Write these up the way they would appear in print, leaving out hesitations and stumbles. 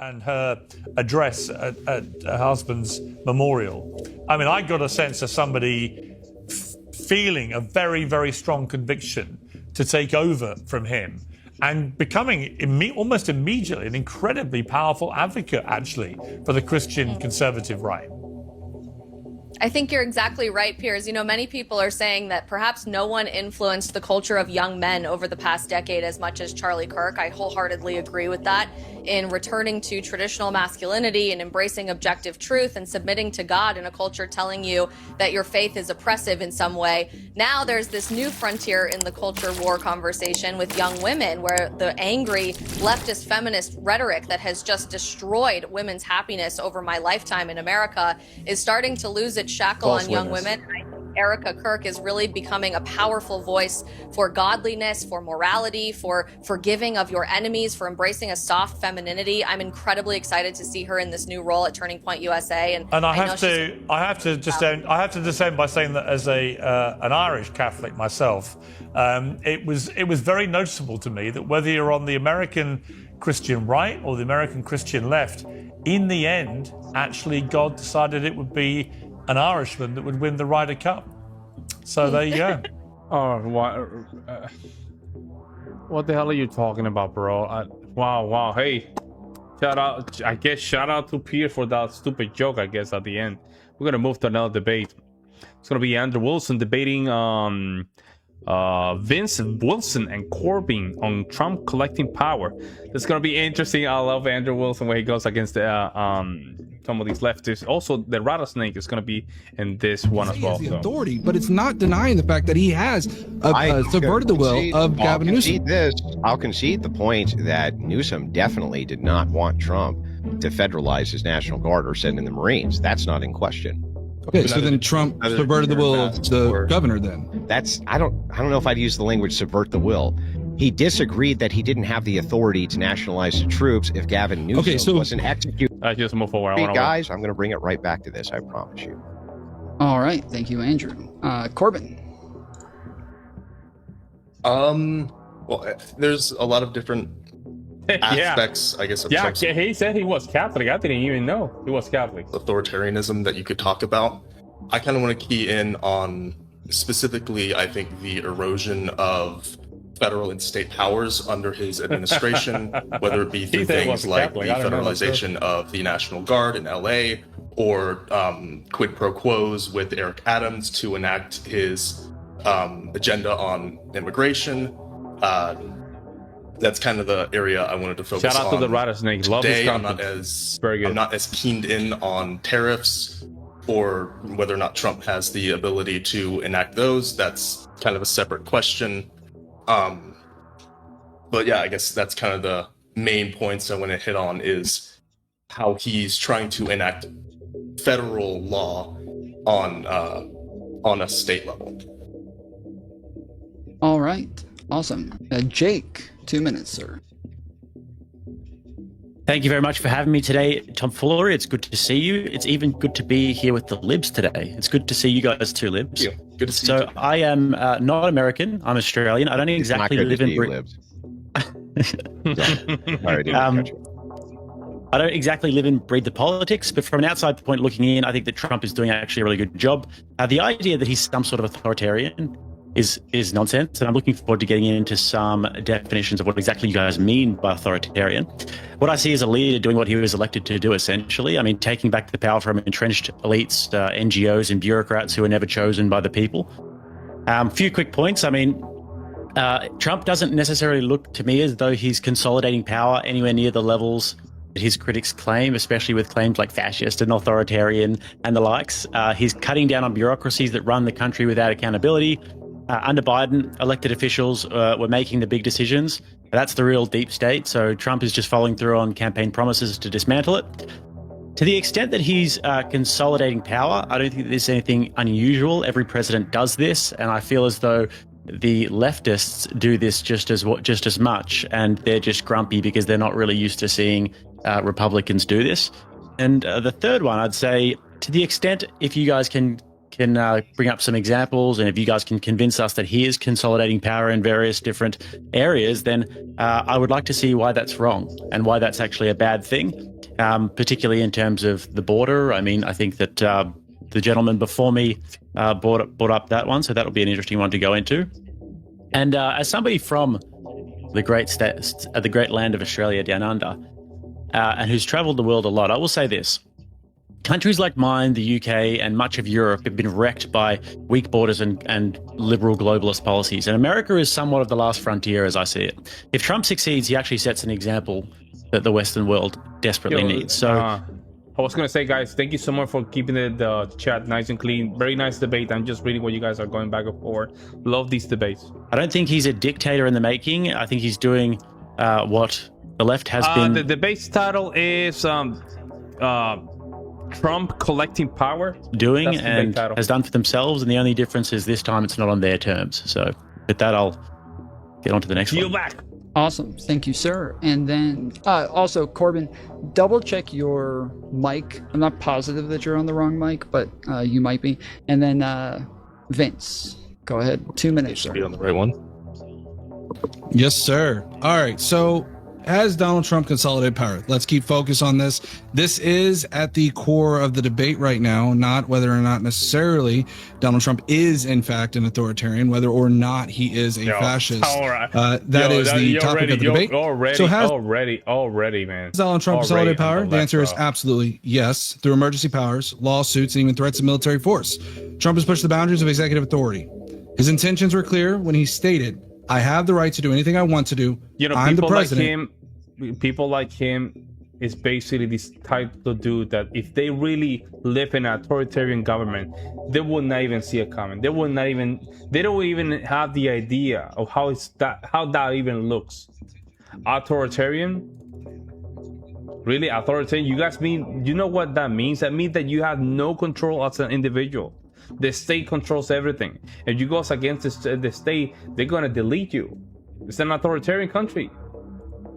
and her address at her husband's memorial, I mean, I got a sense of somebody feeling a very, very strong conviction to take over from him and becoming almost immediately an incredibly powerful advocate, actually, for the Christian conservative right. I think you're exactly right, Piers. You know, many people are saying that perhaps no one influenced the culture of young men over the past decade as much as Charlie Kirk. I wholeheartedly agree with that. In returning to traditional masculinity and embracing objective truth and submitting to God in a culture telling you that your faith is oppressive in some way. Now there's this new frontier in the culture war conversation with young women, where the angry leftist feminist rhetoric that has just destroyed women's happiness over my lifetime in America is starting to lose its shackle on young women. I think Erica Kirk is really becoming a powerful voice for godliness, for morality, for forgiving of your enemies, for embracing a soft femininity. I'm incredibly excited to see her in this new role at Turning Point USA. And I have to just end by saying that as an Irish Catholic myself, it was very noticeable to me that whether you're on the American Christian right or the American Christian left, in the end, actually, God decided it would be an Irishman that would win the Ryder Cup. So there you go. Oh, what the hell are you talking about, bro? Wow. Hey, shout out to Pierre for that stupid joke, I guess, at the end. We're going to move to another debate. It's going to be Andrew Wilson debating Vince Wilson and Corbyn on Trump collecting power. It's going to be interesting. I love Andrew Wilson when he goes against some of these leftists. Also, the rattlesnake is going to be in this one as well. He has the authority, but it's not denying the fact that he has subverted the will of Gavin Newsom. I'll concede the point that Newsom definitely did not want Trump to federalize his National Guard or send in the Marines. That's not in question. Okay, so then Trump subverted the will of the governor then. I don't know if I'd use the language subvert the will. He disagreed that he didn't have the authority to nationalize the troops if Gavin Newsom wasn't executed. Just move forward. Guys, I'm going to bring it right back to this, I promise you. All right, thank you, Andrew. Corbyn. Well, there's a lot of different aspects, I guess, of Trump's he said he was Catholic. I didn't even know he was Catholic. Authoritarianism that you could talk about. I kind of want to key in on specifically, I think, the erosion of federal and state powers under his administration, whether it be through things like the federalization of the National Guard in LA or quid pro quos with Eric Adams to enact his agenda on immigration. That's kind of the area I wanted to focus on. Shout out to the rattlesnake. Love today. I'm not as keened in on tariffs or whether or not Trump has the ability to enact those. That's kind of a separate question. But yeah, I guess that's kind of the main points I want to hit on is how he's trying to enact federal law on a state level. All right, awesome. Jake, 2 minutes, sir. Thank you very much for having me today, Tom Fuller. It's good to see you. It's even good to be here with the Libs today. It's good to see you guys too, Libs. Thank you. Good to see you. So I am not American. I'm Australian. I don't exactly live in Britain. I don't exactly live and breathe the politics, but from an outside point looking in, I think that Trump is doing actually a really good job. The idea that he's some sort of authoritarian is nonsense, and I'm looking forward to getting into some definitions of what exactly you guys mean by authoritarian. What I see is a leader doing what he was elected to do, essentially. I mean, taking back the power from entrenched elites, NGOs, and bureaucrats who are never chosen by the people. Few quick points. I mean, Trump doesn't necessarily look to me as though he's consolidating power anywhere near the levels that his critics claim, especially with claims like fascist and authoritarian and the likes. He's cutting down on bureaucracies that run the country without accountability. Under Biden, elected officials were making the big decisions. That's the real deep state. So Trump is just following through on campaign promises to dismantle it. To the extent that he's consolidating power, I don't think there's anything unusual. Every president does this, and I feel as though the leftists do this just as much, and they're just grumpy because they're not really used to seeing Republicans do this. And the third one, I'd say, to the extent if you guys can can bring up some examples, and if you guys can convince us that he is consolidating power in various different areas, then I would like to see why that's wrong and why that's actually a bad thing, particularly in terms of the border. I mean, I think that the gentleman before me brought up that one, so that'll be an interesting one to go into. And as somebody from the great land of Australia down under, and who's travelled the world a lot, I will say this. Countries like mine, the UK, and much of Europe have been wrecked by weak borders and liberal globalist policies. And America is somewhat of the last frontier, as I see it. If Trump succeeds, he actually sets an example that the Western world desperately needs. So, I was going to say, guys, thank you so much for keeping the chat nice and clean. Very nice debate. I'm just reading what you guys are going back and forth. Love these debates. I don't think he's a dictator in the making. I think he's doing what the left has been. The debate's title is Trump collecting power, doing and has done for themselves, and the only difference is this time it's not on their terms. So with that, I'll get on to the next one. Back. Awesome. Thank you, sir. And then also, Corbin, double check your mic. I'm not positive that you're on the wrong mic, but you might be. And then Vince, go ahead. 2 minutes, sir. Be on the right one. Yes, sir. All right. So has Donald Trump consolidated power? Let's keep focus on this. This is at the core of the debate right now, not whether or not necessarily Donald Trump is in fact an authoritarian, whether or not he is a fascist. That is the topic of the debate. Already, man. Has Donald Trump consolidated power? The answer is absolutely yes, through emergency powers, lawsuits, and even threats of military force. Trump has pushed the boundaries of executive authority. His intentions were clear when he stated, I have the right to do anything I want to do. I'm the president. People like him is basically this type of dude that if they really live in an authoritarian government, they will not even see it coming. They don't even have the idea of how that even looks. Authoritarian? Really authoritarian? You know what that means? That means that you have no control as an individual. The state controls everything. If you go against the state, they're going to delete you. It's an authoritarian country.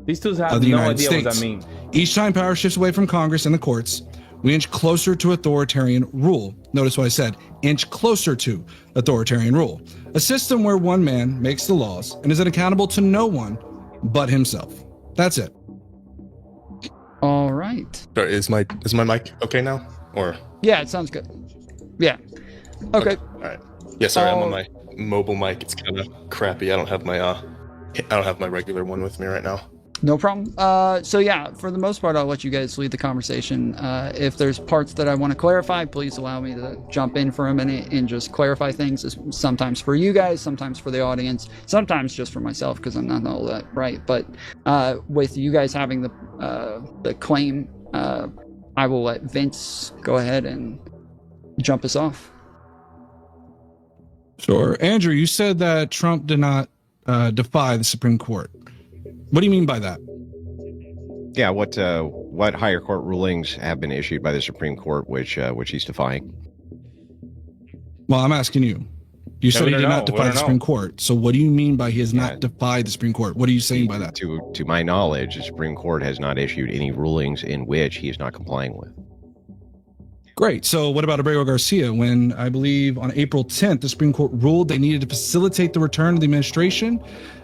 These dudes have no idea what that means. Each time power shifts away from Congress and the courts, we inch closer to authoritarian rule. Notice what I said, inch closer to authoritarian rule. A system where one man makes the laws and is accountable to no one but himself. That's it. All right. Sorry, is my mic okay now? Or yeah, it sounds good. Yeah. Okay. All right. Yeah, sorry, I'm on my mobile mic. It's kind of crappy. I don't have my regular one with me right now. No problem. So yeah, for the most part, I'll let you guys lead the conversation. If there's parts that I want to clarify, please allow me to jump in for a minute and just clarify things. Sometimes for you guys, sometimes for the audience, sometimes just for myself because I'm not all that right. But with you guys having the claim, I will let Vince go ahead and jump us off. Sure. Andrew, you said that Trump did not defy the Supreme Court. What do you mean by that? Yeah, what higher court rulings have been issued by the Supreme Court which he's defying? Well, I'm asking you. You said he did not defy the Supreme Court. So what do you mean by he has not defied the Supreme Court? What are you saying by that? To my knowledge, the Supreme Court has not issued any rulings in which he is not complying with. Great. So what about Abrego Garcia when I believe on April 10th, the Supreme Court ruled they needed to facilitate the return of the administration,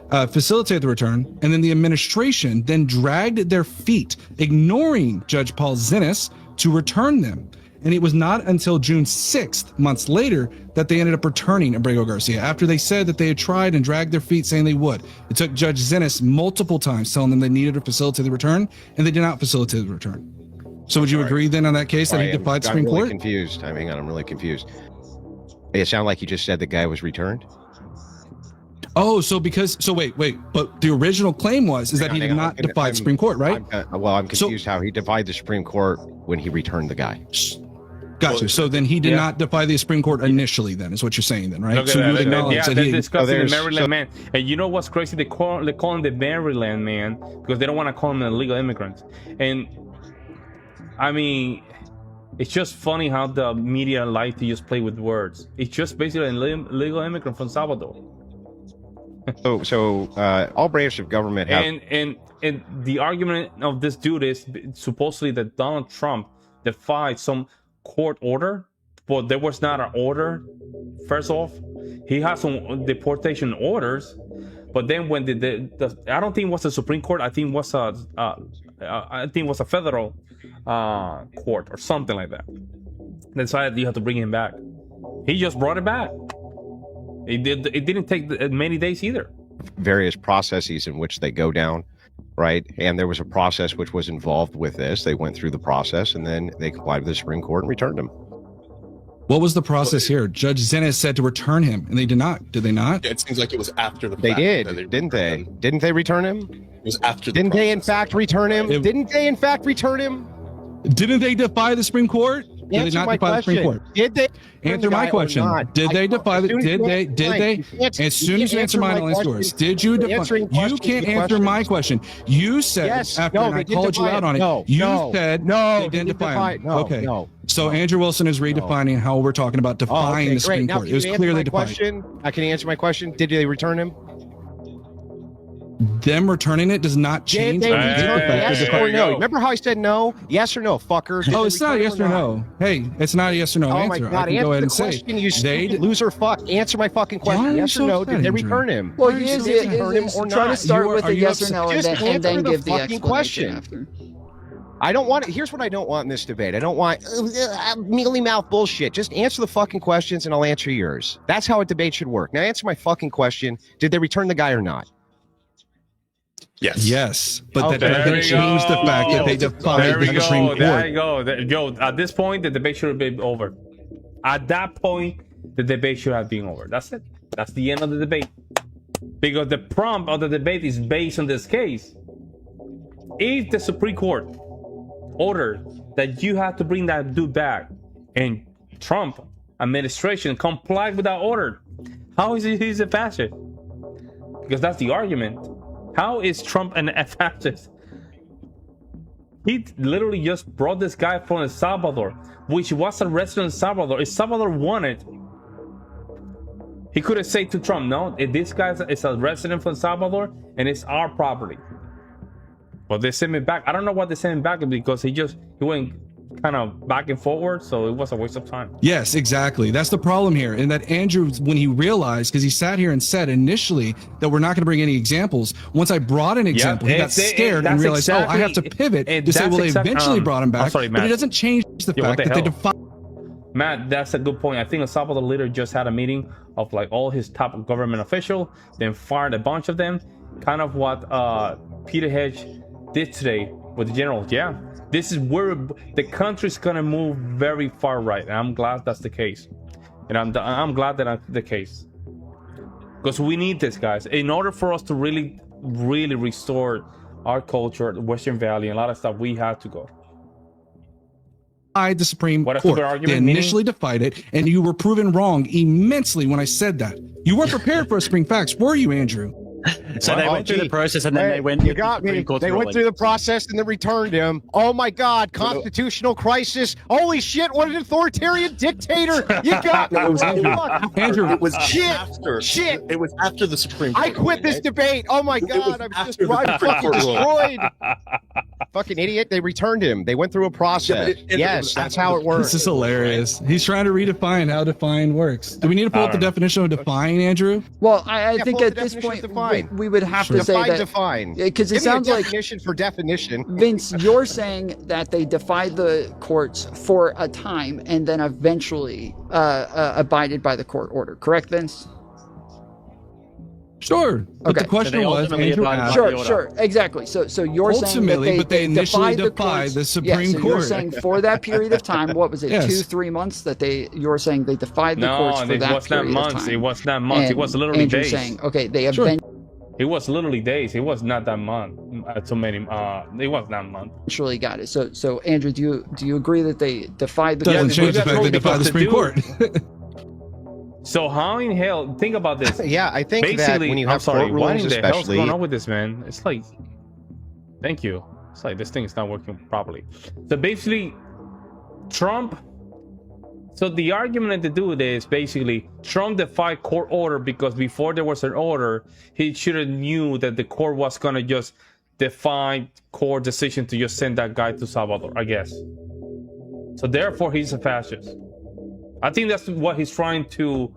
and then the administration then dragged their feet, ignoring Judge Paul Zinnes to return them. And it was not until June 6th, months later, that they ended up returning Abrego Garcia after they said that they had tried and dragged their feet saying they would. It took Judge Zinnes multiple times telling them they needed to facilitate the return, and they did not facilitate the return. So would you agree then on that case that he defied the Supreme Court? I'm really confused. Hang on, I'm really confused. It sounded like you just said the guy was returned. Oh, wait. But the original claim is that he did not defy the Supreme Court, right? I'm confused how he defied the Supreme Court when he returned the guy. Gotcha. So then he did not defy the Supreme Court initially, then, is what you're saying, then, right? So you would acknowledge that they're discussing the Maryland man. And you know what's crazy? They call him the Maryland man because they don't want to call him an illegal immigrant. And I mean, it's just funny how the media like to just play with words. It's just basically an illegal immigrant from Salvador. So all branches of government have... And the argument of this dude is supposedly that Donald Trump defied some court order. but there was not an order. First off, he has some deportation orders, but then when the I don't think it was the Supreme Court. I think it was a federal court or something like that. They decided you have to bring him back. He just brought it back. It didn't take many days either. Various processes in which they go down, right? And there was a process which was involved with this. They went through the process and then they complied with the Supreme Court and returned him. What was the process here? Judge Zenez said to return him, and they did not. Did they not? It seems like it was after the They fact did, that didn't they? Didn't they return him? It was after the Didn't they in process. fact return him? It- Didn't they in fact return him? Didn't they defy the Supreme Court? Did they Answer not my defy the Supreme question. Court? Did they? Answer my question. Did they defy the? Did they? As soon as you answer mine, I'll answer yours. Did you defy? You can't answer my question. You said after I called you out on it. You said they didn't defy him. Okay. So Andrew Wilson is redefining how we're talking about defying the Supreme Court. It was clearly defined. Can you answer my question? Did they return him? Them returning it does not change. Did they the return fact yes that or no? Remember how I said no? Yes or no, fucker? Oh, it's not a yes or no. Hey, it's not a yes or no Oh answer. my God! I can go ahead and Answer the say question, you stupid loser fuck. Answer my fucking question. Yes or no? Did they return him? Well, Did is they return him or try to not? start with are a you yes or upset? no, and Just then answer the give the fucking explanation question. after. I don't want it. Here's what I don't want in this debate. I don't want mealy mouth bullshit. Just answer the fucking questions and I'll answer yours. That's how a debate should work. Now answer my fucking question. Did they return the guy or not? Yes. Yes, but Okay. that doesn't change the fact that they defied the Supreme Court. There you go. Yo, at this point, the debate should have been over. At that point, the debate should have been over. That's it. That's the end of the debate. Because the prompt of the debate is based on this case. If the Supreme Court ordered that you have to bring that dude back, and Trump administration complied with that order, how is he's a fascist? Because that's the argument. How is Trump a fascist? He literally just brought this guy from El Salvador, which was a resident in El Salvador. If Salvador wanted, he could have said to Trump, no, this guy is a resident from El Salvador and it's our property. But they sent me back. I don't know what they sent him back because he went kind of back and forward, so it was a waste of time. Yes, exactly. That's the problem here. And that Andrew, when he realized, because he sat here and said initially that we're not going to bring any examples. Once I brought an example, he got scared and realized, oh, I have to pivot to say, well, they eventually brought him back. Sorry, but it doesn't change the fact that they defined. Matt, that's a good point. I think El Salvador leader just had a meeting of like all his top government officials, then fired a bunch of them. Kind of what Peter Hedge did today with the generals. Yeah. This is where the country's gonna move very far right, and I'm glad that's the case. And I'm glad that that's the case, because we need this, guys, in order for us to really restore our culture, the Western Valley, and a lot of stuff. We have to go. The Supreme What a Court. stupid argument, They initially defied it, and you were proven wrong immensely when I said that. You weren't prepared for Supreme Facts, were you, Andrew? So they went through the process and then they went. You got me. They went through the process and then returned him. Oh my God! Constitutional crisis! Holy shit! What an authoritarian dictator! You got me. Andrew, It was Shit. after. Shit. It was after the Supreme Court. I quit this debate. Oh my was God! I'm just after the fucking Supreme Court destroyed. Fucking idiot! They returned him. They went through a process. it Yes, was that's after how the- it works. This is hilarious. He's trying to redefine how define works. Do we need to pull up the definition of define, Andrew? Well, I think pull at the this definition point of define. we would have to say Define, that define. because it Give me a sounds like definition for definition. Vince, you're saying that they defied the courts for a time and then eventually abided by the court order. Correct, Vince? Sure. But Okay. the question So they was, ultimately Andrew abided by asked, the Sure, order. sure, exactly. So you're saying that Ultimately, but they initially defied the Supreme so You're Court. saying for that period of time, what was it, Yes. 2-3 months that you're saying they defied the courts No, for it that was not period of months. time. It was not months. It And was literally Andrew's days. saying, okay, they Sure. It was literally days. It was not that month. So many. It was not month. eventually got it. So Andrew, do you agree that they defied the doesn't court? change the that's fact what they we defied got the to Supreme do. Court. So how in hell? Think about this. Yeah, I think that Basically, when you I'm have sorry. court What rulings, in the hell's especially, going on with this, man? It's like, thank you. It's like this thing is not working properly. So basically, Trump. So the argument to do with this, basically, Trump defied court order because before there was an order, he should have knew that the court was gonna just defy court decision to just send that guy to Salvador, I guess. So therefore, he's a fascist. I think that's what he's trying to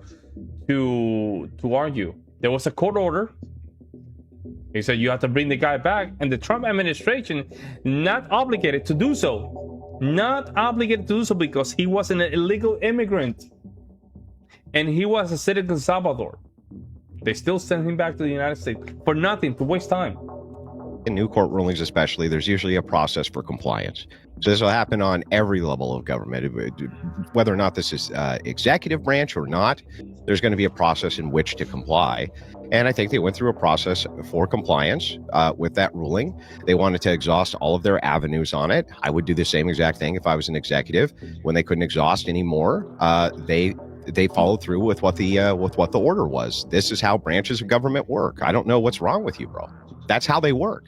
argue. There was a court order. He said you have to bring the guy back, and the Trump administration not obligated to do so. Not obligated to do so because he was an illegal immigrant. And he was a citizen of Salvador. They still sent him back to the United States for nothing, to waste time. In new court rulings especially, there's usually a process for compliance. So this will happen on every level of government. Whether or not this is executive branch or not, there's going to be a process in which to comply. And I think they went through a process for compliance with that ruling. They wanted to exhaust all of their avenues on it. I would do the same exact thing if I was an executive. When they couldn't exhaust anymore, they followed through with what the order was. This is how branches of government work. I don't know what's wrong with you, bro. That's how they work.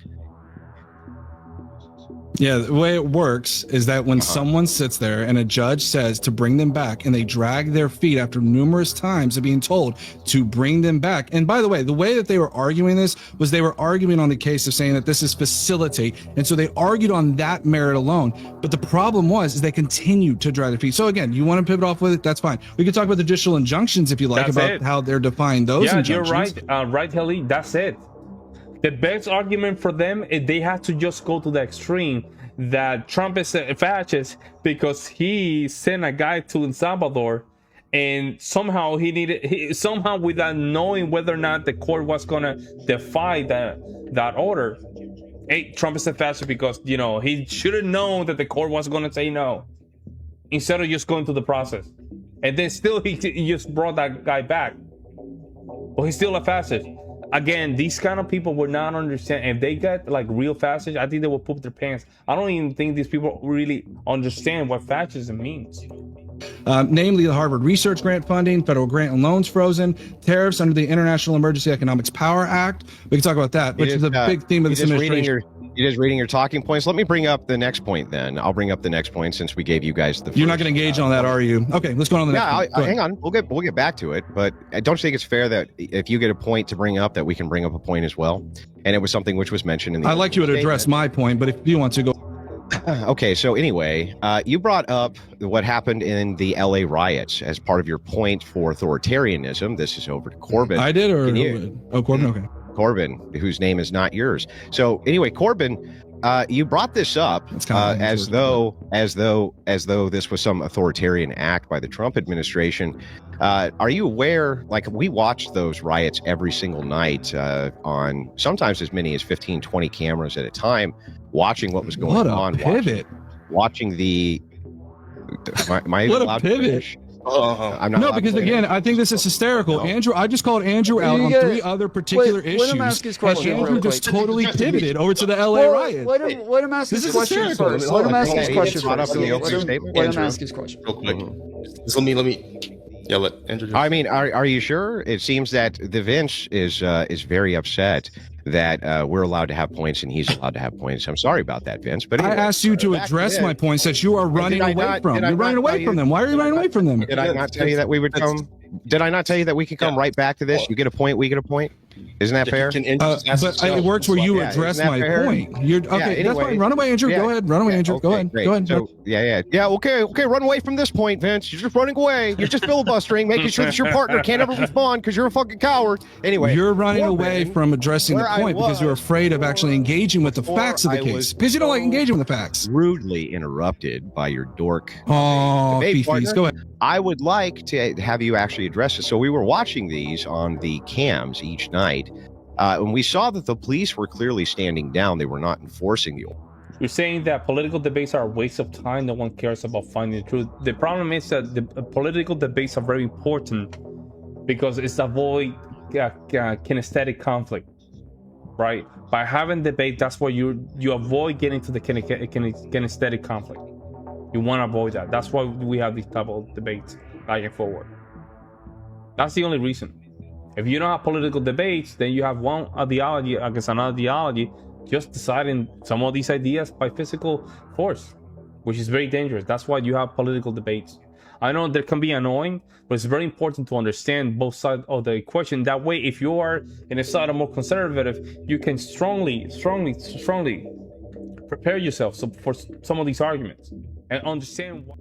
Yeah, the way it works is that when someone sits there and a judge says to bring them back, and they drag their feet after numerous times of being told to bring them back. And by the way that they were arguing this was they were arguing on the case of saying that this is facilitate. And so they argued on that merit alone. But the problem is they continued to drag their feet. So again, you want to pivot off with it? That's fine. We can talk about the judicial injunctions if you like, That's about it. how they're defining those Yeah, injunctions. you're right. Right, Helly. That's it. The best argument for them is they have to just go to the extreme that Trump is a fascist because he sent a guy to El Salvador, and somehow somehow without knowing whether or not the court was gonna defy that order, hey, Trump is a fascist because he should have known that the court was gonna say no, instead of just going through the process, and then still he just brought that guy back. Well, he's still a fascist. Again, these kind of people would not understand. If they get like real fascists, I think they will poop their pants. I don't even think these people really understand what fascism means. Namely the Harvard Research Grant funding, federal grant and loans frozen, tariffs under the International Emergency Economics Power Act. We can talk about that, which is a big theme of this administration. You're just reading your talking points. Let me bring up the next point then. I'll bring up the next point since we gave you guys the first. You're not going to engage on that, are you? Okay, let's go on to the next point. Hang on. We'll get back to it. But don't you think it's fair that if you get a point to bring up, that we can bring up a point as well? And it was something which was mentioned in the. I'd like you to address my point, but if you want to go. Okay, so anyway, you brought up what happened in the LA riots as part of your point for authoritarianism. This is over to Corbin. I did, or Corbin? Okay. Corbin, whose name is not yours. So anyway, Corbin, you brought this up as though this was some authoritarian act by the Trump administration. Are you aware? Like, we watched those riots every single night on sometimes as many as 15, 20 cameras at a time, watching what was going on. Pivot. Watching the. My what a pivot. I'm not no, because again, I think this is hysterical. No. Andrew, I just called Andrew out on 3 other particular issues. Let him ask his question. Andrew just totally pivoted over to the LA riot. Let him ask his question first. Let him ask his question first. Let him ask his question. Real quick. Let me. Yeah, let Andrew. I mean, are you sure? It seems that the Vince is very upset that we're allowed to have points and he's allowed to have points. I'm sorry about that, Vince. But anyway, I asked you to address my points that you are running away from. You're running away from them. Why are you running away from them? Did I not tell you that we would come? Did I not tell you that we can come right back to this? You get a point, we get a point. Isn't that fair? But it works where you address my point. Okay, that's fine. Run away, Andrew. Go ahead. Run away, Andrew. Go ahead. Go ahead. So, yeah. Okay. Run away from this point, Vince. You're just running away. You're just filibustering, making sure that your partner can't ever respond because you're a fucking coward. Anyway, you're running away from addressing the point because you're afraid of actually engaging with the facts of the case. Because you don't like engaging with the facts. Rudely interrupted by your dork. Oh, Fifis. Go ahead. I would like to have you actually address this. So we were watching these on the cams each night. And we saw that the police were clearly standing down. They were not enforcing the order. You're saying that political debates are a waste of time. No one cares about finding the truth. The problem is that the political debates are very important because it's avoid kinesthetic conflict, right? By having debate, that's why you avoid getting to the kinesthetic conflict. You want to avoid that. That's why we have these type of debates back and forward. That's the only reason. If you don't have political debates, then you have one ideology against another ideology, just deciding some of these ideas by physical force, which is very dangerous. That's why you have political debates. I know that can be annoying, but it's very important to understand both sides of the equation. That way, if you are in a side of more conservative, you can strongly prepare yourself for some of these arguments and understand why.